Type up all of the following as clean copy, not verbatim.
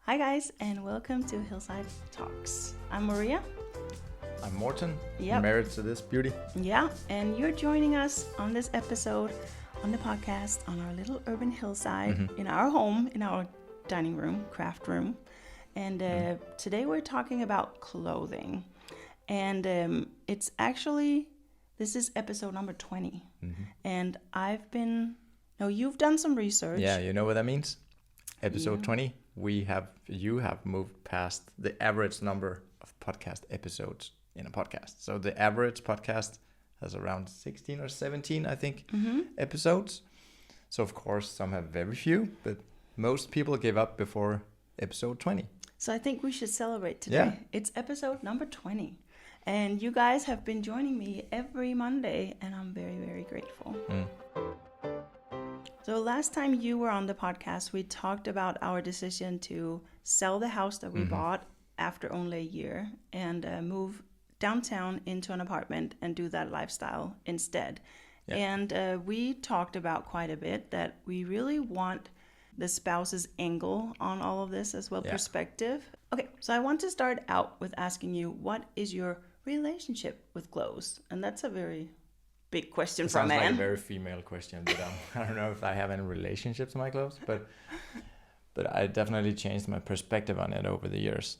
Hi guys, and welcome to Hillside Talks. I'm Maria. I'm Morten, Yep. married to this beauty. Yeah, and you're joining us on this episode on the podcast on our little urban hillside in our home, in our dining room, craft room. And today we're talking about clothing. And this is episode number 20. And you've done some research. Yeah, you know what that means? Episode Yeah. 20, you have moved past the average number of podcast episodes in a podcast. So the average podcast has around 16 or 17, I think, episodes. So of course, some have very few, but most people give up before episode 20. So I think we should celebrate today. Yeah. It's episode number 20. And you guys have been joining me every Monday, and I'm very, very grateful. So last time you were on the podcast, we talked about our decision to sell the house that we bought after only a year and move downtown into an apartment and do that lifestyle instead. Yeah. And we talked about quite a bit that we really want the spouse's angle on all of this as well, Yeah. perspective. Okay, so I want to start out with asking you, what is your relationship with clothes? And that's a very big question It for a sounds like man. a very female question, but I don't know if I have any relationship to my clothes, but I definitely changed my perspective on it over the years.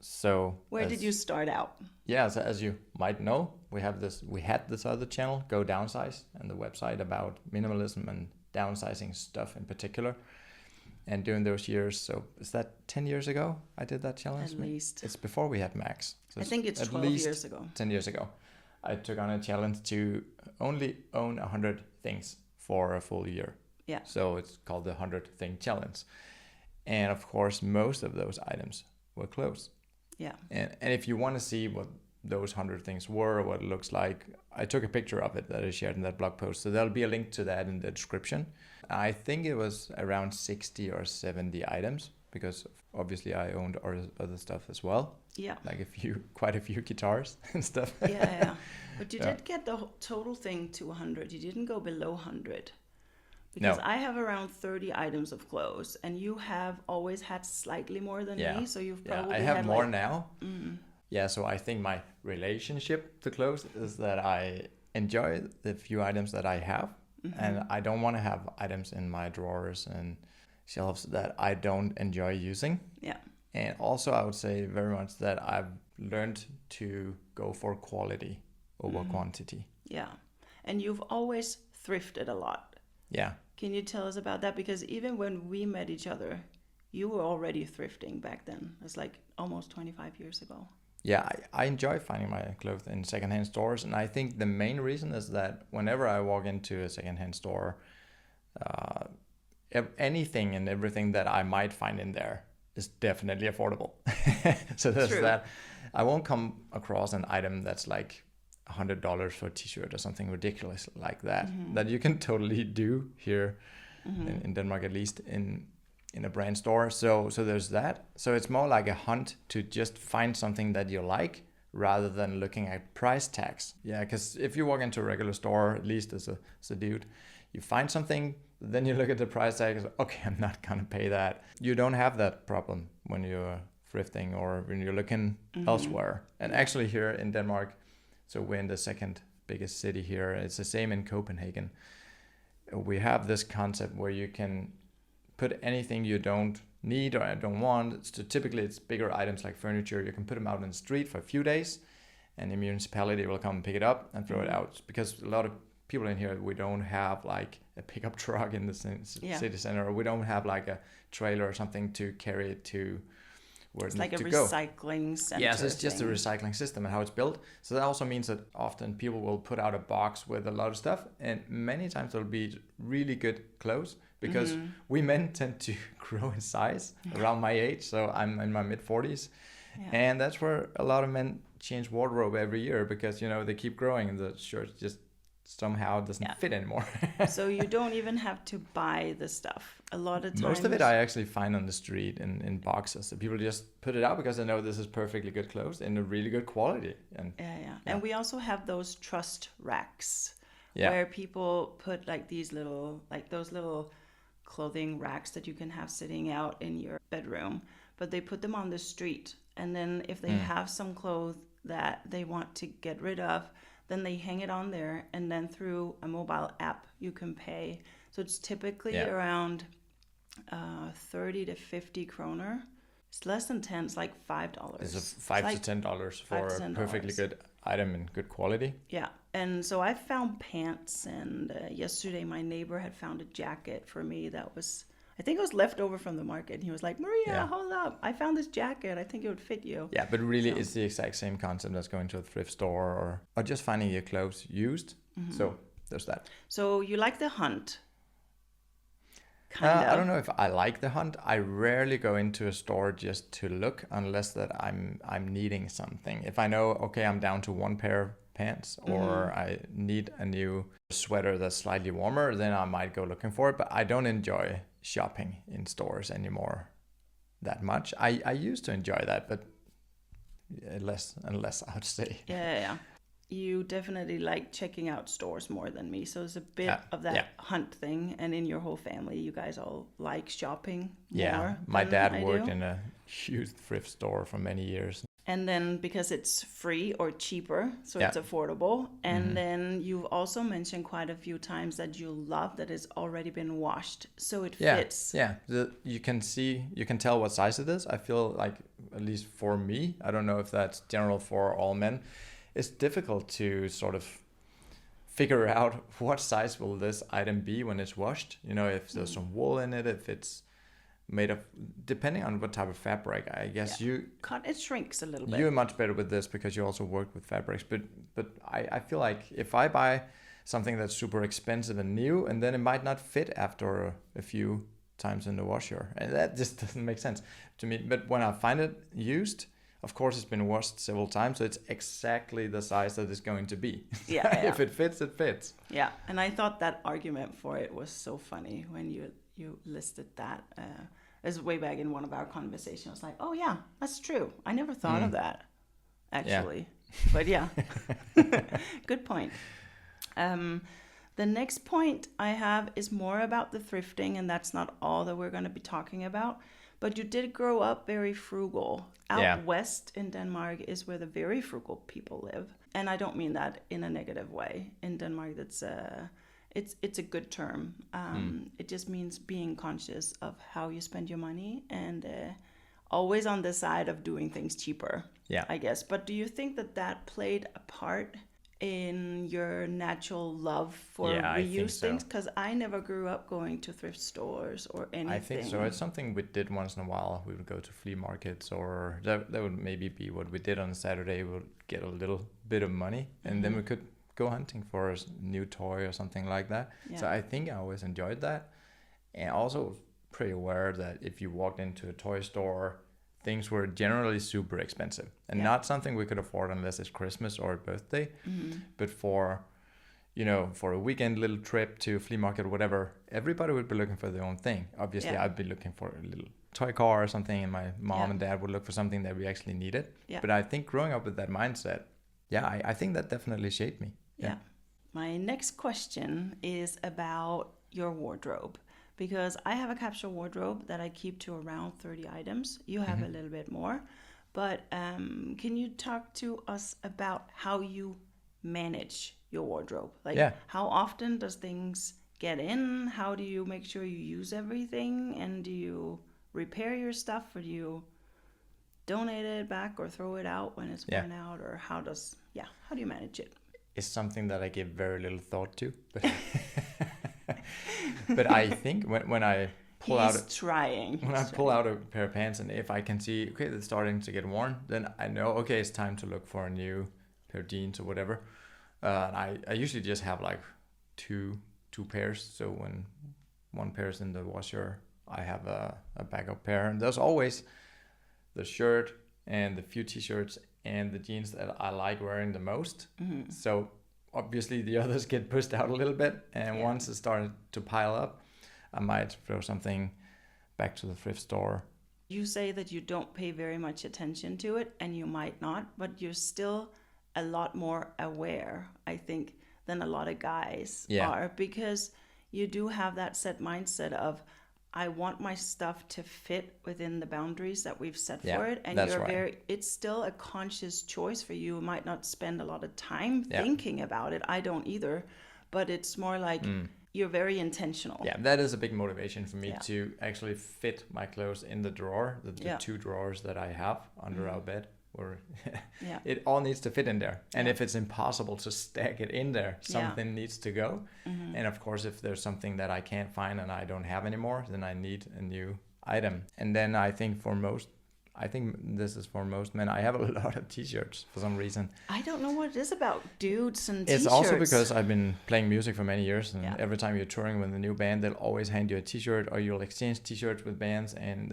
So Where did you start out? Yeah, so as you might know, we had this other channel, Go Downsize, and the website about minimalism and downsizing stuff in particular. And during those years, so is that 10 years ago I did that challenge? At least. It's before we had Max. So I think it's at 12 least years ago. 10 years ago. I took on a challenge to only own 100 things for a full year. Yeah. So it's called the 100 Thing Challenge. And of course, most of those items were clothes. Yeah. And if you want to see what those 100 things were, what it looks like, I took a picture of it that I shared in that blog post. So there'll be a link to that in the description. I think it was around 60 or 70 items because obviously I owned other stuff as well. Yeah. Like quite a few guitars and stuff. Yeah. But you Yeah. did get the total thing to 100. You didn't go below 100. Because No. I have around 30 items of clothes, and you have always had slightly more than me, so you've probably I have had more like, now. Yeah, so I think my relationship to clothes is that I enjoy the few items that I have, and I don't want to have items in my drawers and shelves that I don't enjoy using. Yeah. And also, I would say very much that I've learned to go for quality over quantity. Yeah. And you've always thrifted a lot. Yeah. Can you tell us about that? Because even when we met each other, you were already thrifting back then. It's like almost 25 years ago. Yeah, I enjoy finding my clothes in secondhand stores, and I think the main reason is that whenever I walk into a secondhand store, anything and everything that I might find in there is definitely affordable. So there's True. that. I won't come across an item that's like $100 for a t-shirt or something ridiculous like that, that you can totally do here in Denmark, at least in a brand store. So there's that. So it's more like a hunt to just find something that you like rather than looking at price tags. Yeah, because if you walk into a regular store, at least as a dude, you find something, then you look at the price tag and say, okay, I'm not gonna pay that. You don't have that problem when you're thrifting or when you're looking elsewhere. And actually here in Denmark, so we're in the second biggest city here. It's the same in Copenhagen. We have this concept where you can put anything you don't need or don't want. So typically it's bigger items like furniture. You can put them out in the street for a few days and the municipality will come and pick it up and throw it out. Because a lot of people in here, we don't have like a pickup truck in the city center, or we don't have like a trailer or something to carry it to where It's it like needs a to go. recycling center. Yes, it's just a thing. recycling system and how it's built. So that also means that often people will put out a box with a lot of stuff, and many times it'll be really good clothes because we men tend to grow in size around my age. So I'm in my mid 40s, and that's where a lot of men change wardrobe every year because they keep growing and the shirt just somehow doesn't fit anymore. So you don't even have to buy the stuff. A lot of times. Most of it I actually find on the street in boxes. So people just put it out because they know this is perfectly good clothes in a really good quality. And And we also have those trust racks Yeah. where people put like those little clothing racks that you can have sitting out in your bedroom. but they put them on the street. And then if they have some clothes that they want to get rid of, then they hang it on there, and then through a mobile app you can pay. So it's typically around 30 to 50 kroner. It's less than 10. It's like $5. It's $5 to $10 for a perfectly good item in good quality. Yeah. And so I found pants, and yesterday my neighbor had found a jacket for me that was, I think it was left over from the market. And he was like, Maria, hold up. I found this jacket. I think it would fit you. Yeah, but really it's the exact same concept as going to a thrift store or just finding your clothes used. Mm-hmm. So there's that. So you like the hunt? I don't know if I like the hunt. I rarely go into a store just to look unless that I'm needing something. If I know, okay, I'm down to one pair of pants or I need a new sweater that's slightly warmer, then I might go looking for it. But I don't enjoy shopping in stores anymore that much. I used to enjoy that, but less and less, I would say. Yeah. You definitely like checking out stores more than me. So it's a bit of that hunt thing. And in your whole family, you guys all like shopping more. My dad worked in a huge thrift store for many years. And then because it's free or cheaper, so it's affordable. And then you've also mentioned quite a few times that you love that it's already been washed, so it fits. Yeah, you can tell what size it is. I feel like, at least for me, I don't know if that's general for all men, it's difficult to sort of figure out what size will this item be when it's washed. You know, if there's some wool in it, if it's made of, depending on what type of fabric, I guess it shrinks a little bit. You're much better with this because you also work with fabrics. But I feel like if I buy something that's super expensive and new, and then it might not fit after a few times in the washer, and that just doesn't make sense to me. But when I find it used, of course, it's been washed several times, so it's exactly the size that it's going to be. If it fits, it fits. Yeah, and I thought that argument for it was so funny when you listed that. It was way back in one of our conversations. I was like, oh yeah, that's true. I never thought of that, actually. Yeah. But yeah, good point. The next point I have is more about the thrifting, and that's not all that we're going to be talking about. But you did grow up very frugal. Out west in Denmark is where the very frugal people live. And I don't mean that in a negative way. In Denmark, it's a good term. It just means being conscious of how you spend your money and always on the side of doing things cheaper, I guess. But do you think that played a part in your natural love for reuse things? Because I never grew up going to thrift stores or anything. I think so. It's something we did once in a while. We would go to flea markets, or that would maybe be what we did on Saturday. We would get a little bit of money, and then we could go hunting for a new toy or something like that. So I think I always enjoyed that, and also pretty aware that if you walked into a toy store, things were generally super expensive and not something we could afford unless it's Christmas or a birthday. But for a weekend little trip to a flea market or whatever, everybody would be looking for their own thing. Obviously, I'd be looking for a little toy car or something, and my mom and dad would look for something that we actually needed. But I think growing up with that mindset, I think that definitely shaped me. My next question is about your wardrobe. Because I have a capsule wardrobe that I keep to around 30 items. You have a little bit more. But can you talk to us about how you manage your wardrobe? How often does things get in? How do you make sure you use everything? And do you repair your stuff, or do you donate it back or throw it out when it's worn out? Or how do you manage it? It's something that I give very little thought to. But I think when I pull out a pair of pants, and if I can see, okay, they're starting to get worn, then I know, okay, it's time to look for a new pair of jeans or whatever. And I usually just have like two pairs. So when one pair is in the washer, I have a backup pair. And there's always the shirt and the few t-shirts and the jeans that I like wearing the most. So obviously the others get pushed out a little bit, and once it started to pile up, I might throw something back to the thrift store. You say that you don't pay very much attention to it, and you might not, but you're still a lot more aware, I think, than a lot of guys are, because you do have that set mindset of, I want my stuff to fit within the boundaries that we've set Yeah, for it. And that's you're right. it's still a conscious choice for you. You might not spend a lot of time thinking about it. I don't either. But it's more like you're very intentional. Yeah, that is a big motivation for me Yeah. to actually fit my clothes in the drawer, the two drawers that I have under our bed. Where it all needs to fit in there. And if it's impossible to stack it in there, something needs to go. And of course, if there's something that I can't find and I don't have anymore, then I need a new item. And then I think this is for most men, I have a lot of t-shirts for some reason. I don't know what it is about dudes and It's t-shirts. also because I've been playing music for many years, and every time you're touring with a new band, they'll always hand you a t-shirt, or you'll exchange t-shirts with bands, and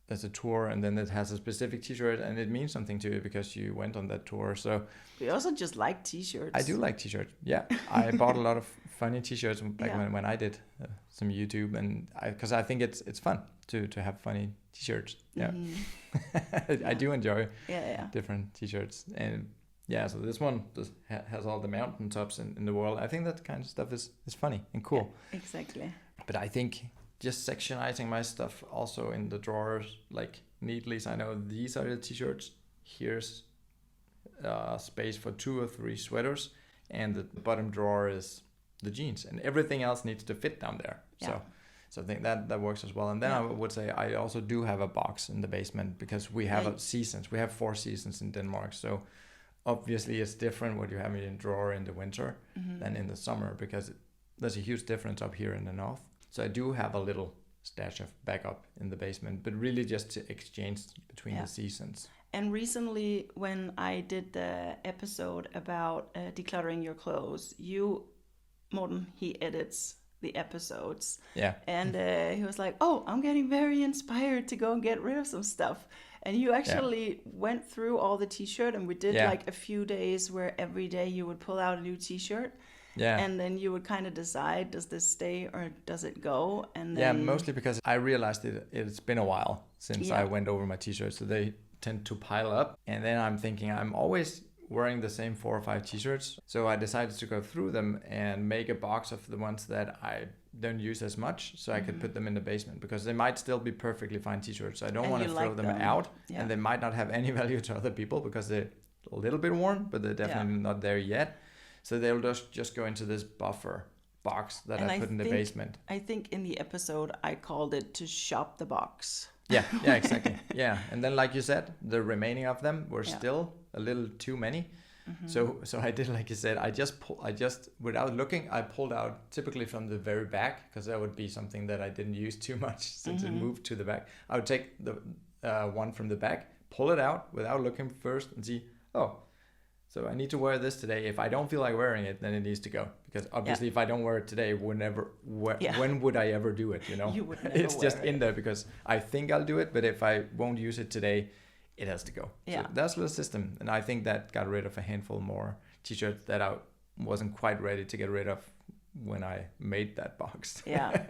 there's a tour, and then it has a specific t-shirt, and it means something to you because you went on that tour. So we also just like t-shirts. I do like t-shirts. Yeah, I bought a lot of funny t-shirts back when I did some YouTube, and because I think it's fun to have funny t-shirts. Yeah, I do enjoy different t-shirts, and so this one has all the mountaintops in the world. I think that kind of stuff is funny and cool. Yeah, exactly. But I think just sectionizing my stuff also in the drawers, like neatly, so I know these are the t-shirts, here's space for 2 or 3 sweaters, and the bottom drawer is the jeans, and everything else needs to fit down there. So I think that works as well. And then I would say I also do have a box in the basement, because we have seasons. We have 4 seasons in Denmark, so obviously it's different what you have in a drawer in the winter than in the summer, because there's a huge difference up here in the north. So I do have a little stash of backup in the basement, but really just to exchange between the seasons. And recently, when I did the episode about decluttering your clothes, Morten, he edits the episodes. Yeah. And he was like, "Oh, I'm getting very inspired to go and get rid of some stuff." And you actually went through all the t-shirt, and we did like a few days where every day you would pull out a new t-shirt. Yeah. And then you would kind of decide, does this stay or does it go? And then mostly because I realized it's been a while since I went over my t-shirts, so they tend to pile up. And then I'm thinking I'm always wearing the same 4 or 5 t-shirts. So I decided to go through them and make a box of the ones that I don't use as much, so I could put them in the basement, because they might still be perfectly fine t-shirts. I don't want to throw them out, and they might not have any value to other people because they're a little bit worn, but they're definitely not there yet. So they'll just go into this buffer box that I put in the basement. I think in the episode I called it to shop the box. Yeah, exactly. Yeah, and then like you said, the remaining of them were still a little too many. So I did like you said. I just without looking, I pulled out typically from the very back, because that would be something that I didn't use too much since it moved to the back. I would take the one from the back, pull it out without looking first, and see, so I need to wear this today. If I don't feel like wearing it, then it needs to go. Because obviously, if I don't wear it today, when would I ever do it? You know, you would never it's just in there because I think I'll do it. But if I won't use it today, it has to go. Yeah. So that's the system. And I think that got rid of a handful more t-shirts that I wasn't quite ready to get rid of when I made that box. Yeah.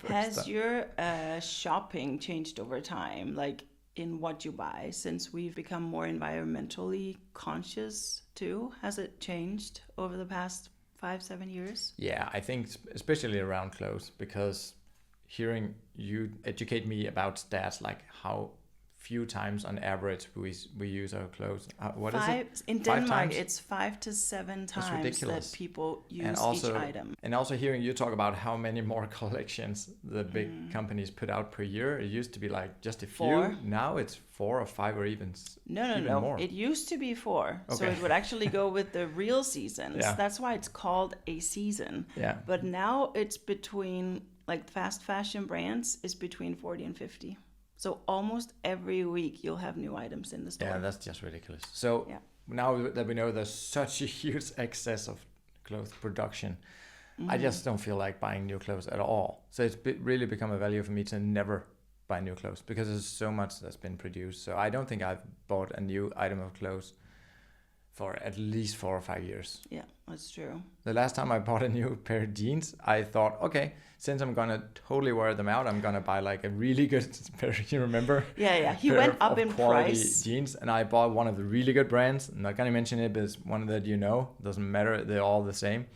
Has your shopping changed over time? Like, in what you buy, since we've become more environmentally conscious too? Has it changed over the past 5-7 years? Yeah, I think especially around clothes, because hearing you educate me about stats, like how few times on average we use our clothes. What is it? In Denmark, it's 5 to 7 times that people use each item. And also hearing you talk about how many more collections the big companies put out per year. It used to be like just a few. 4. Now it's 4 or 5 or even more. It used to be 4. Okay. So it would actually go with the real seasons. Yeah. That's why it's called a season. Yeah. But now it's between, like, fast fashion brands is between 40 and 50. So almost every week you'll have new items in the store. Yeah, that's just ridiculous. So now that we know there's such a huge excess of clothes production, I just don't feel like buying new clothes at all. So it's really become a value for me to never buy new clothes, because there's so much that's been produced. So I don't think I've bought a new item of clothes for at least 4 or 5 years. Yeah, that's true. The last time I bought a new pair of jeans, I thought, okay, since I'm going to totally wear them out, I'm going to buy like a really good pair, you remember? Yeah. He went up in price. Jeans, and I bought one of the really good brands. I'm not going to mention it, but it's one that doesn't matter. They're all the same.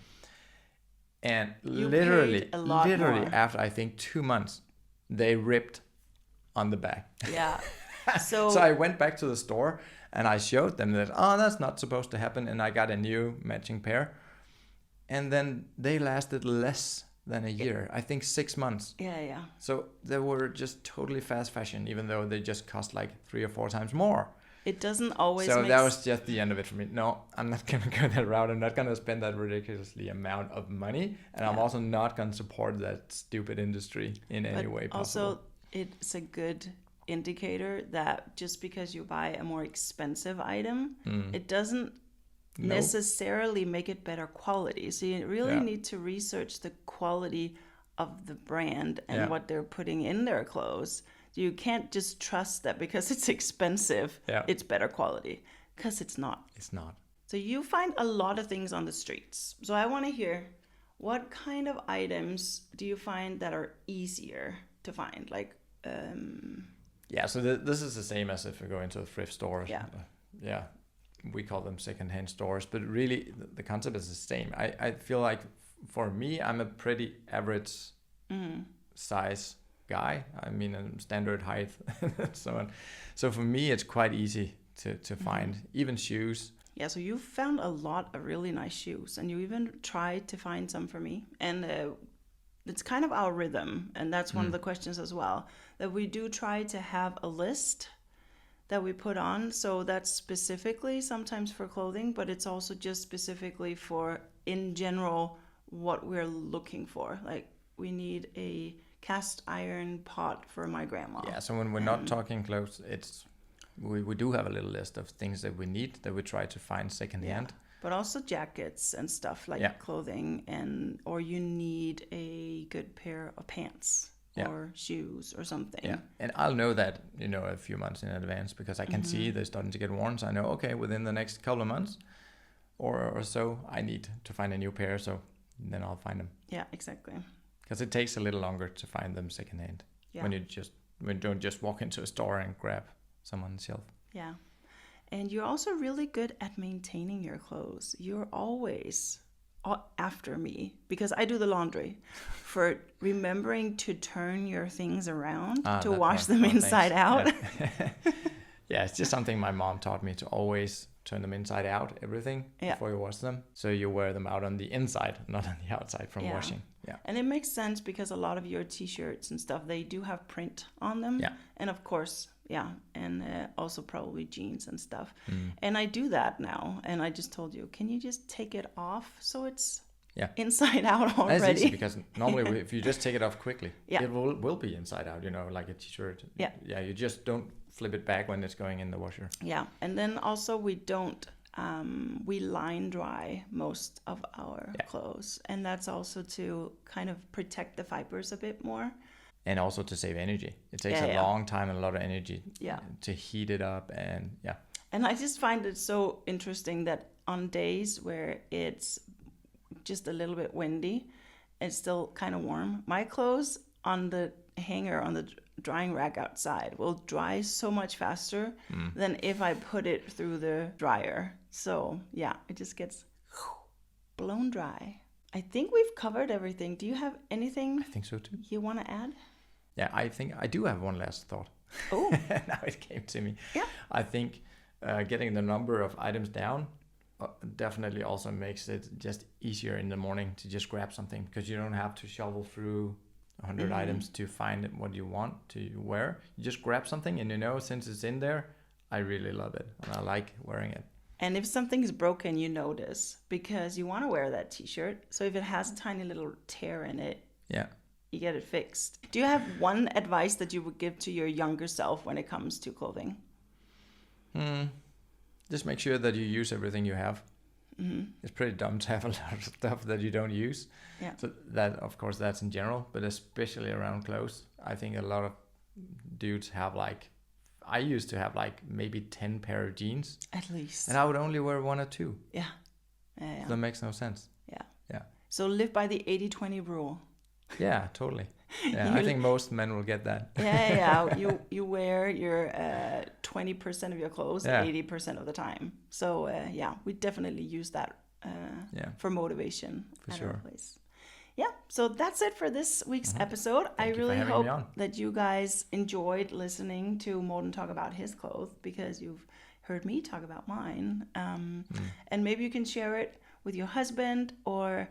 And literally more. after I think 2 months, they ripped on the back. Yeah. So I went back to the store and I showed them that, oh, that's not supposed to happen. And I got a new matching pair. And then they lasted less than a year. I think 6 months. Yeah. So they were just totally fast fashion, even though they just cost like 3 or 4 times more. It doesn't always So that was just the end of it for me. No, I'm not going to go that route. I'm not going to spend that ridiculously amount of money. And I'm also not going to support that stupid industry in any way possible. Also, it's a good indicator that just because you buy a more expensive item, it doesn't necessarily make it better quality. So you really need to research the quality of the brand and what they're putting in their clothes. You can't just trust that because it's expensive, it's better quality, because it's not. It's not. So you find a lot of things on the streets. So I want to hear, what kind of items do you find that are easier to find? Like, yeah, so this is the same as if you go into a thrift store. Yeah, we call them secondhand stores, but really the concept is the same. I feel like for me, I'm a pretty average size guy. I mean, standard height and so on. So for me, it's quite easy to find, even shoes. Yeah, so you found a lot of really nice shoes, and you even tried to find some for me. And it's kind of our rhythm, and that's one of the questions as well, that we do try to have a list that we put on. So that's specifically sometimes for clothing, but it's also just specifically for, in general, what we're looking for. Like, we need a cast iron pot for my grandma. Yeah, so when we're not talking clothes, it's we do have a little list of things that we need that we try to find secondhand. Yeah. But also jackets and stuff like clothing, or you need a good pair of pants or shoes or something. Yeah, and I'll know that, a few months in advance, because I can see they're starting to get worn. So I know, okay, within the next couple of months or so, I need to find a new pair. So then I'll find them. Yeah, exactly. Because it takes a little longer to find them secondhand when you don't just walk into a store and grab some on the shelf. Yeah. And you're also really good at maintaining your clothes. You're always after me, because I do the laundry, for remembering to turn your things around to wash them inside out. Yeah, it's just something my mom taught me, to always turn them inside out, everything, before you wash them. So you wear them out on the inside, not on the outside from washing. Yeah. And it makes sense, because a lot of your t-shirts and stuff, they do have print on them. Yeah. And of course, and also probably jeans and stuff. And I do that now. And I just told you, can you just take it off so it's inside out already? That's easy, because normally if you just take it off quickly, it will be inside out, like a t-shirt. Yeah, you just don't flip it back when it's going in the washer. Yeah, and then also we don't, we line dry most of our clothes. And that's also to kind of protect the fibers a bit more. And also to save energy. It takes a long time and a lot of energy to heat it up. And And I just find it so interesting that on days where it's just a little bit windy, it's still kind of warm, my clothes on the hanger on the drying rack outside will dry so much faster than if I put it through the dryer. So it just gets blown dry. I think we've covered everything. Do you have anything? I think so too. You want to add? Yeah, I think I do have one last thought. Oh, now it came to me. Yeah. I think getting the number of items down definitely also makes it just easier in the morning to just grab something, because you don't have to shovel through 100 items to find what you want to wear. You just grab something, and since it's in there, I really love it and I like wearing it. And if something's broken, you notice, because you want to wear that t-shirt. So if it has a tiny little tear in it, you get it fixed. Do you have one advice that you would give to your younger self when it comes to clothing? Just make sure that you use everything you have. It's pretty dumb to have a lot of stuff that you don't use. Yeah. So that, of course, that's in general, but especially around clothes. I think a lot of dudes have I used to have maybe 10 pair of jeans. At least. And I would only wear 1 or 2. Yeah. So that makes no sense. Yeah. So live by the 80-20 rule. Yeah, totally. Yeah, I think most men will get that. You wear your 20% of your clothes 80% of the time. So we definitely use that for motivation. For sure. yeah, so that's it for this week's episode. I really hope that you guys enjoyed listening to Morten talk about his clothes, because you've heard me talk about mine. And maybe you can share it with your husband, or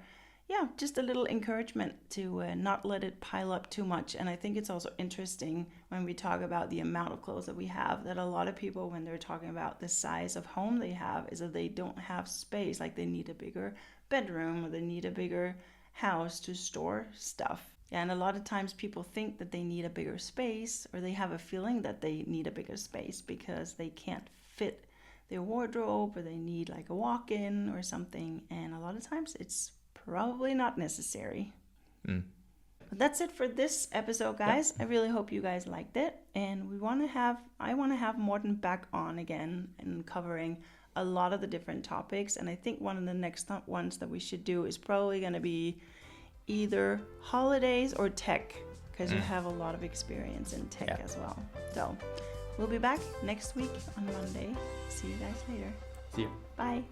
just a little encouragement to not let it pile up too much. And I think it's also interesting when we talk about the amount of clothes that we have, that a lot of people, when they're talking about the size of home they have, is that they don't have space. Like they need a bigger bedroom, or they need a bigger house to store stuff. And a lot of times people think that they need a bigger space, or they have a feeling that they need a bigger space because they can't fit their wardrobe, or they need like a walk-in or something. And a lot of times it's probably not necessary. But that's it for this episode, guys. I really hope you guys liked it, and I want to have Morten back on again and covering a lot of the different topics. And I think one of the next ones that we should do is probably going to be either holidays or tech, because you have a lot of experience in tech as well. So we'll be back next week on Monday. See you guys later. See you. Bye.